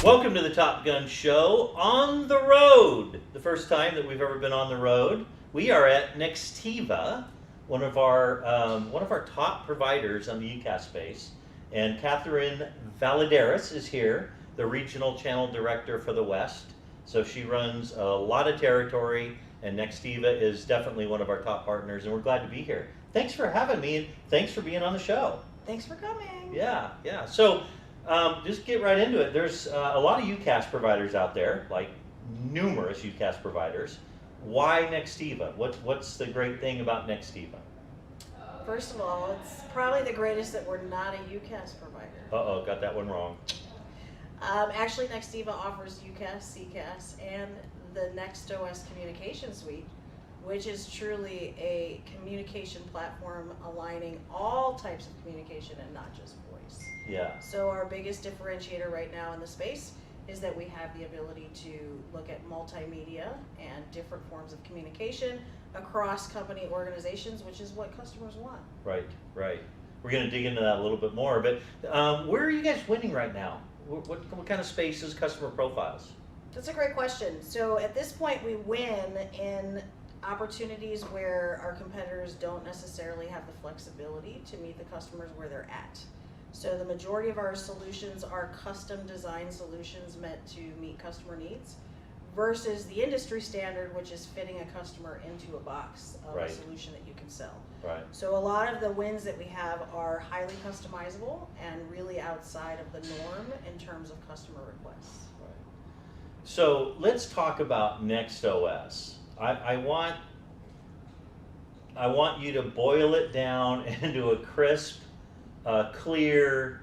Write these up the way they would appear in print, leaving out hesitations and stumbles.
Welcome to the Top Gun Show on the road. The first time that we've ever been on the road. We are at Nextiva, one of our top providers on the UCaaS space, and Cathryn Valladares is here, the regional channel director for the West. So she runs a lot of territory, and Nextiva is definitely one of our top partners, and we're glad to be here. Thanks for having me, and thanks for being on the show. Thanks for coming. Yeah. So. Just get right into it. There's a lot of UCaaS providers out there, like numerous UCaaS providers. Why Nextiva? What's the great thing about Nextiva? First of all, it's probably the greatest that we're not a UCaaS provider. Uh-oh, got that one wrong. Actually, Nextiva offers UCaaS, CCaaS, and the NextOS communication suite, which is truly a communication platform aligning all types of communication and not just voice. Yeah. So our biggest differentiator right now in the space is that we have the ability to look at multimedia and different forms of communication across company organizations, which is what customers want. Right. We're going to dig into that a little bit more, but where are you guys winning right now? What kind of spaces, customer profiles? That's a great question. So at this point, we win in opportunities where our competitors don't necessarily have the flexibility to meet the customers where they're at. So the majority of our solutions are custom design solutions meant to meet customer needs versus the industry standard, which is fitting a customer into a box of a solution that you can sell. Right. So a lot of the wins that we have are highly customizable and really outside of the norm in terms of customer requests. Right. So let's talk about NextOS. I want you to boil it down into a crisp, clear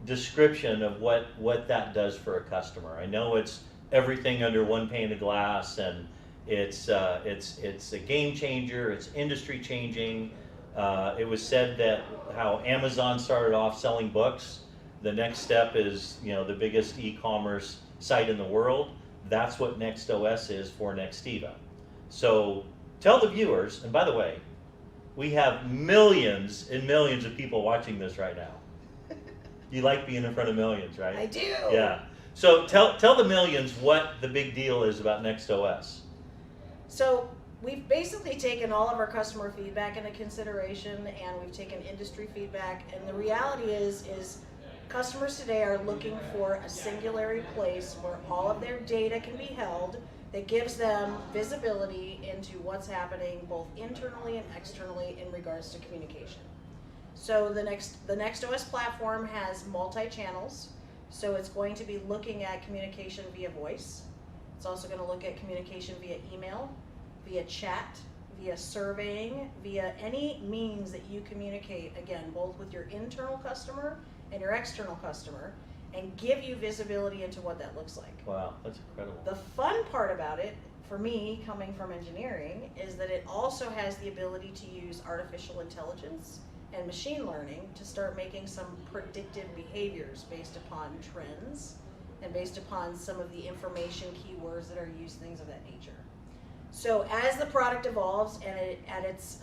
description of what that does for a customer. I know it's everything under one pane of glass, and it's a game changer. It's industry changing. It was said that how Amazon started off selling books. The next step is the biggest e-commerce site in the world. That's what NextOS is for Nextiva. So tell the viewers, and by the way, we have millions and millions of people watching this right now. You like being in front of millions, right? I do. Yeah. So tell the millions what the big deal is about NextOS. So we've basically taken all of our customer feedback into consideration, and we've taken industry feedback, and the reality is customers today are looking for a singular place where all of their data can be held, that gives them visibility into what's happening both internally and externally in regards to communication. So the NextOS platform has multi-channels, so it's going to be looking at communication via voice. It's also going to look at communication via email, via chat, via surveying, via any means that you communicate, again, both with your internal customer and your external customer, and give you visibility into what that looks like. Wow, that's incredible. The fun part about it, for me, coming from engineering, is that it also has the ability to use artificial intelligence and machine learning to start making some predictive behaviors based upon trends and based upon some of the information keywords that are used, things of that nature. So as the product evolves and at its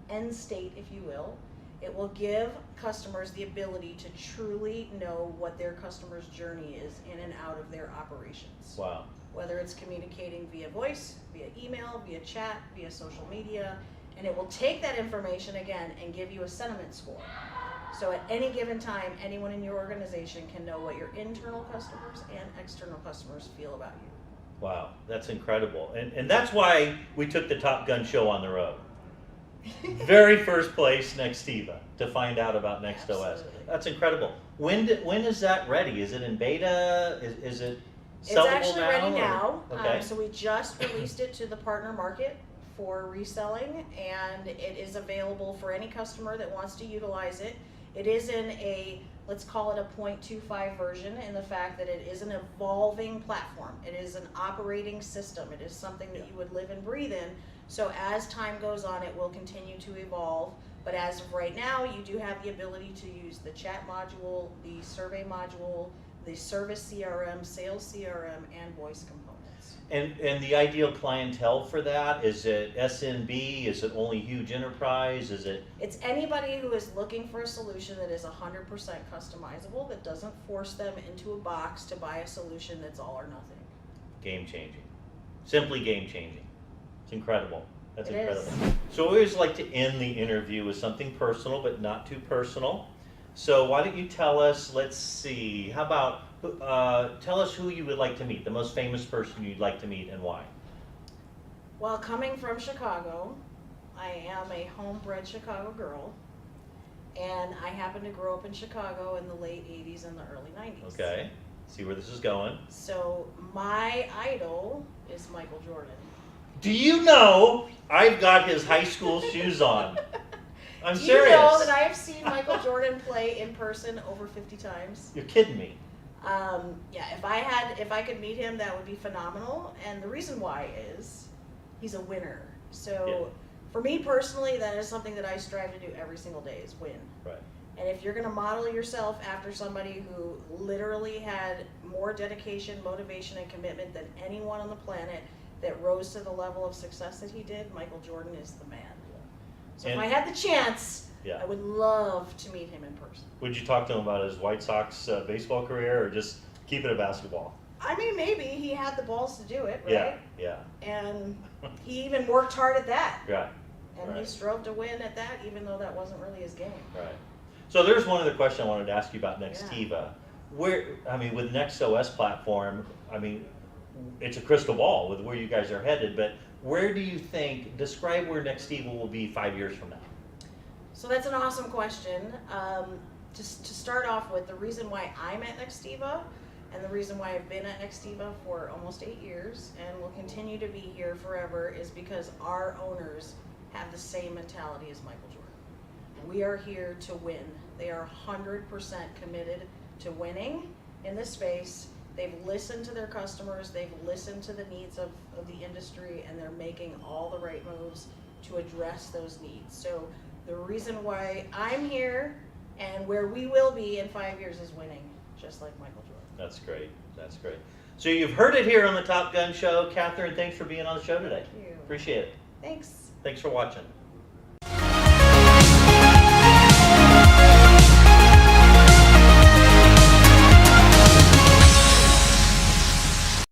end state, if you will, it will give customers the ability to truly know what their customer's journey is in and out of their operations. Wow. Whether it's communicating via voice, via email, via chat, via social media, and it will take that information again and give you a sentiment score. So at any given time, anyone in your organization can know what your internal customers and external customers feel about you. Wow, that's incredible. And that's why we took the Top Gun show on the road. Very first place, Nextiva, to find out about NextOS. Absolutely. That's incredible. When is that ready? Is it in beta? Is it sellable now? It's actually ready now. Okay. So we just released it to the partner market for reselling, and it is available for any customer that wants to utilize it. It is in a, let's call it a 0.25 version, in the fact that it is an evolving platform. It is an operating system. It is something that you would live and breathe in. So as time goes on, it will continue to evolve. But as of right now, you do have the ability to use the chat module, the survey module, the service CRM, sales CRM, and voice components. And the ideal clientele for that, is it SMB? Is it only huge enterprise? Is it? It's anybody who is looking for a solution that is 100% customizable, that doesn't force them into a box to buy a solution that's all or nothing. Game changing. Simply game changing. It's incredible. That's It incredible. is. So we always like to end the interview with something personal, but not too personal. So why don't you tell us, let's see, how about, tell us who you would like to meet, the most famous person you'd like to meet and why. Well, coming from Chicago, I am a homebred Chicago girl, and I happen to grow up in Chicago in the late 80s and the early 90s. Okay, see where this is going. So my idol is Michael Jordan. Do you know I've got his high school shoes on? I'm Do serious. you know that I have seen Michael Jordan play in person over 50 times? You're kidding me. Yeah, if I could meet him, that would be phenomenal. And the reason why is he's a winner. So for me personally, that is something that I strive to do every single day, is win. Right. And if you're going to model yourself after somebody who literally had more dedication, motivation, and commitment than anyone on the planet that rose to the level of success that he did, Michael Jordan is the man. So if I had the chance, I would love to meet him in person. Would you talk to him about his White Sox baseball career, or just keep it a basketball? I mean, maybe he had the balls to do it, right? Yeah. And he even worked hard at that. Right. And he strove to win at that, even though that wasn't really his game. Right. So there's one other question I wanted to ask you about Nextiva. With NextOS platform, it's a crystal ball with where you guys are headed, but where do you think, describe where Nextiva will be 5 years from now? So that's an awesome question. To start off with, the reason why I'm at Nextiva and the reason why I've been at Nextiva for almost 8 years and will continue to be here forever is because our owners have the same mentality as Michael Jordan. We are here to win. They are 100% committed to winning in this space. They've listened to their customers, they've listened to the needs of the industry, and they're making all the right moves to address those needs. So the reason why I'm here and where we will be in 5 years is winning, just like Michael Jordan. That's great. That's great. So you've heard it here on the Top Gun Show. Cathryn, thanks for being on the show today. Thank you. Appreciate it. Thanks. Thanks for watching.